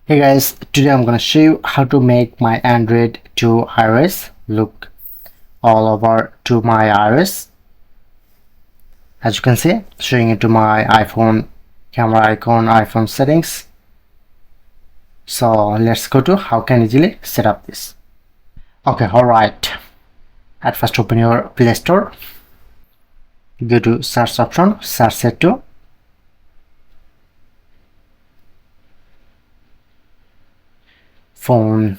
Hey guys, today I'm gonna show you how to make my Android to iOS look all over to my iOS. As you can see, showing it to my iPhone camera icon, iPhone settings. So let's go to how can easily set up this. Okay, alright. At first open your Play Store. Go to search option, search it to phone.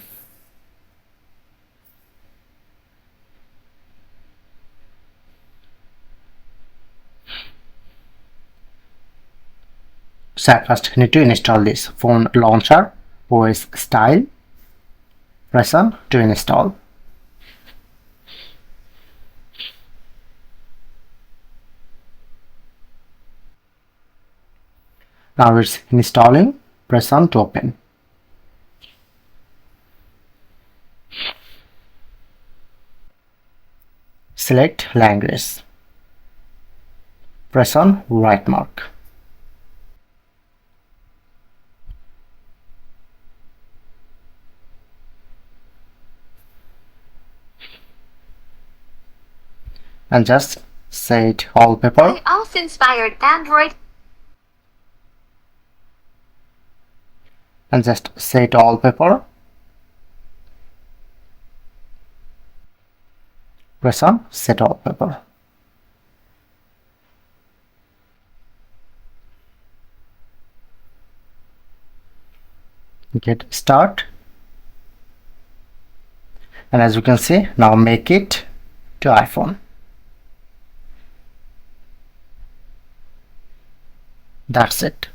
So at first you need to install this phone launcher, OS style. Press on to install. Now it's installing. Press on to open. Select language. Press on right mark. And just set wallpaper. iOS inspired Android. And just set wallpaper. Press on set wallpaper. Get start. And as you can see, now make it to iPhone. That's it.